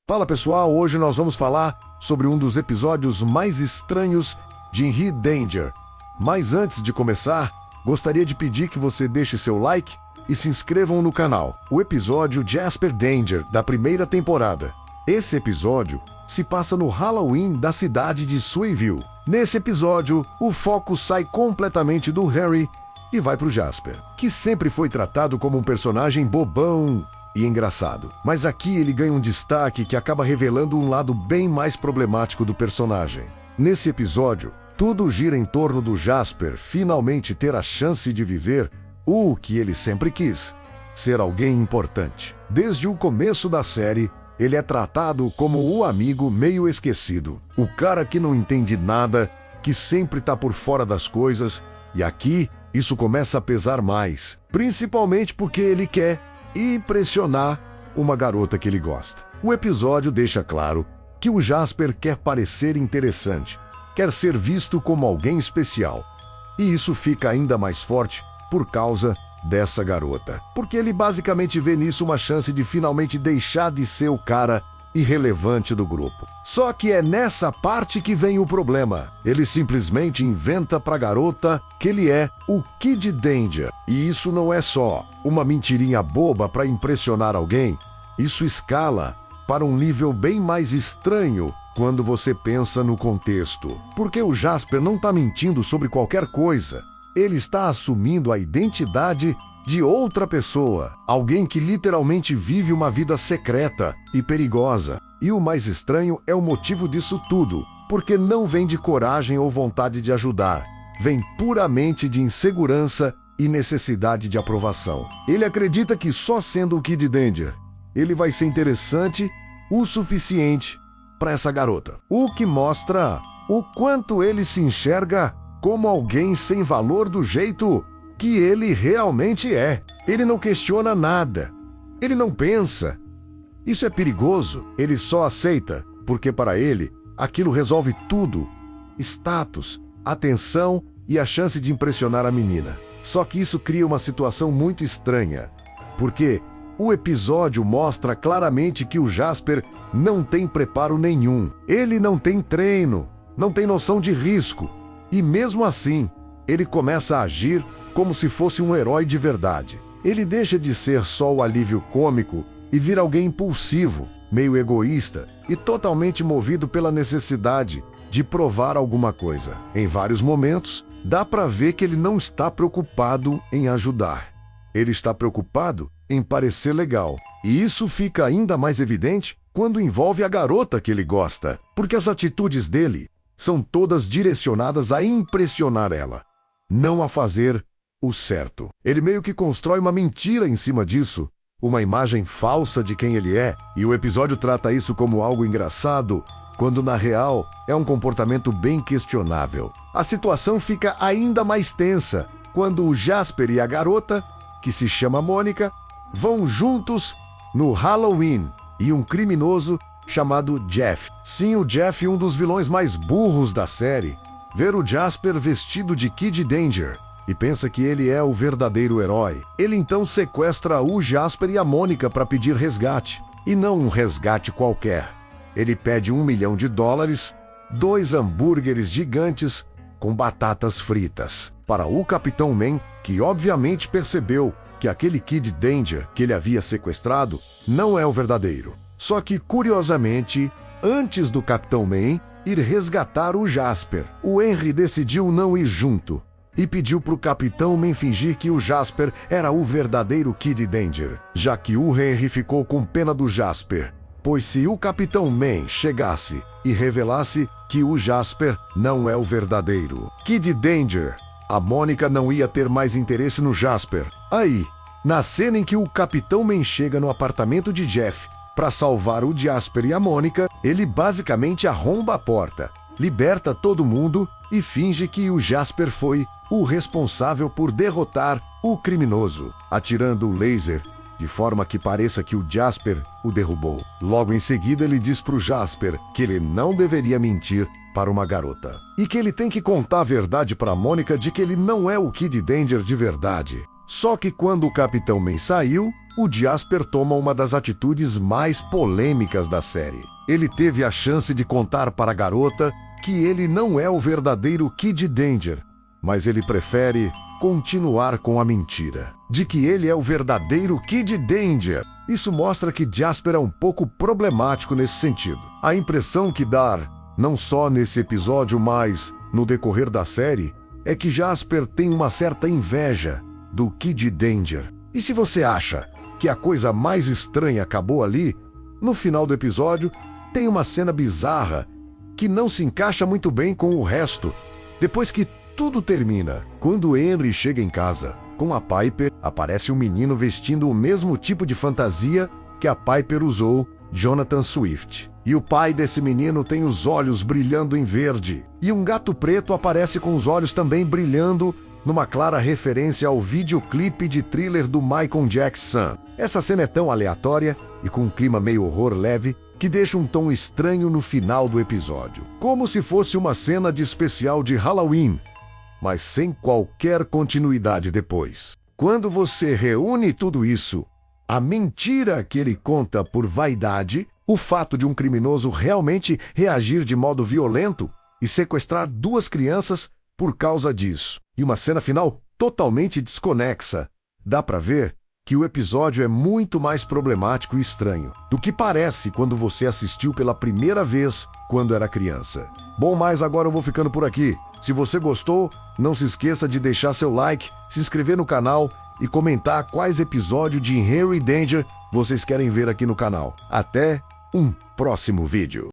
Fala pessoal, hoje nós vamos falar sobre um dos episódios mais estranhos de Henry Danger. Mas antes de começar, gostaria de pedir que você deixe seu like e se inscrevam no canal. O episódio Jasper Danger, da primeira temporada. Esse episódio se passa no Halloween da cidade de Sunnydale. Nesse episódio, o foco sai completamente do Harry e vai pro Jasper, que sempre foi tratado como um personagem bobão e engraçado. Mas aqui ele ganha um destaque que acaba revelando um lado bem mais problemático do personagem. Nesse episódio, tudo gira em torno do Jasper finalmente ter a chance de viver o que ele sempre quis: ser alguém importante. Desde o começo da série, ele é tratado como o amigo meio esquecido, o cara que não entende nada, que sempre tá por fora das coisas, e aqui isso começa a pesar mais, principalmente porque ele quer impressionar uma garota que ele gosta. O episódio deixa claro que o Jasper quer parecer interessante, quer ser visto como alguém especial, e isso fica ainda mais forte por causa dessa garota, porque ele basicamente vê nisso uma chance de finalmente deixar de ser o cara irrelevante do grupo. Só que é nessa parte que vem o problema. Ele simplesmente inventa pra garota que ele é o Kid Danger. E isso não é só uma mentirinha boba pra impressionar alguém. Isso escala para um nível bem mais estranho quando você pensa no contexto. Porque o Jasper não tá mentindo sobre qualquer coisa. Ele está assumindo a identidade de outra pessoa, alguém que literalmente vive uma vida secreta e perigosa. E o mais estranho é o motivo disso tudo, porque não vem de coragem ou vontade de ajudar, vem puramente de insegurança e necessidade de aprovação. Ele acredita que só sendo o Kid Danger, ele vai ser interessante o suficiente para essa garota, o que mostra o quanto ele se enxerga como alguém sem valor do jeito que ele realmente é. Ele não questiona nada. Ele não pensa. Isso é perigoso. Ele só aceita, porque para ele, aquilo resolve tudo. Status, atenção e a chance de impressionar a menina. Só que isso cria uma situação muito estranha, porque o episódio mostra claramente que o Jasper não tem preparo nenhum. Ele não tem treino, não tem noção de risco. E mesmo assim, ele começa a agir como se fosse um herói de verdade. Ele deixa de ser só o alívio cômico e vira alguém impulsivo, meio egoísta e totalmente movido pela necessidade de provar alguma coisa. Em vários momentos, dá pra ver que ele não está preocupado em ajudar. Ele está preocupado em parecer legal. E isso fica ainda mais evidente quando envolve a garota que ele gosta, porque as atitudes dele são todas direcionadas a impressionar ela, não a fazer o certo. Ele meio que constrói uma mentira em cima disso, uma imagem falsa de quem ele é, e o episódio trata isso como algo engraçado, quando na real é um comportamento bem questionável. A situação fica ainda mais tensa quando o Jasper e a garota, que se chama Mônica, vão juntos no Halloween e um criminoso chamado Jeff. Sim, o Jeff, um dos vilões mais burros da série, ver o Jasper vestido de Kid Danger e pensa que ele é o verdadeiro herói. Ele então sequestra o Jasper e a Mônica para pedir resgate. E não um resgate qualquer. Ele pede $1 milhão, 2 hambúrgueres gigantes com batatas fritas para o Capitão Man, que obviamente percebeu que aquele Kid Danger que ele havia sequestrado não é o verdadeiro. Só que, curiosamente, antes do Capitão Man ir resgatar o Jasper, o Henry decidiu não ir junto e pediu pro Capitão Man fingir que o Jasper era o verdadeiro Kid Danger, já que o Henry ficou com pena do Jasper, pois se o Capitão Man chegasse e revelasse que o Jasper não é o verdadeiro Kid Danger, a Mônica não ia ter mais interesse no Jasper. Aí, na cena em que o Capitão Man chega no apartamento de Jeff para salvar o Jasper e a Mônica, ele basicamente arromba a porta, liberta todo mundo e finge que o Jasper foi o responsável por derrotar o criminoso, atirando o laser de forma que pareça que o Jasper o derrubou. Logo em seguida, ele diz pro Jasper que ele não deveria mentir para uma garota e que ele tem que contar a verdade para Mônica de que ele não é o Kid Danger de verdade. Só que quando o Capitão Man saiu, o Jasper toma uma das atitudes mais polêmicas da série. Ele teve a chance de contar para a garota que ele não é o verdadeiro Kid Danger, mas ele prefere continuar com a mentira de que ele é o verdadeiro Kid Danger. Isso mostra que Jasper é um pouco problemático nesse sentido. A impressão que dá, não só nesse episódio, mas no decorrer da série, é que Jasper tem uma certa inveja do Kid Danger. E se você acha que a coisa mais estranha acabou ali, no final do episódio tem uma cena bizarra que não se encaixa muito bem com o resto. Depois que tudo termina, quando Henry chega em casa com a Piper, aparece um menino vestindo o mesmo tipo de fantasia que a Piper usou, Jonathan Swift. E o pai desse menino tem os olhos brilhando em verde. E um gato preto aparece com os olhos também brilhando, numa clara referência ao videoclipe de Thriller do Michael Jackson. Essa cena é tão aleatória e com um clima meio horror leve que deixa um tom estranho no final do episódio, como se fosse uma cena de especial de Halloween, mas sem qualquer continuidade depois. Quando você reúne tudo isso, a mentira que ele conta por vaidade, o fato de um criminoso realmente reagir de modo violento e sequestrar 2 crianças por causa disso, e uma cena final totalmente desconexa, dá pra ver que o episódio é muito mais problemático e estranho do que parece quando você assistiu pela primeira vez quando era criança. Bom, mas agora eu vou ficando por aqui. Se você gostou, não se esqueça de deixar seu like, se inscrever no canal e comentar quais episódios de Henry Danger vocês querem ver aqui no canal. Até um próximo vídeo.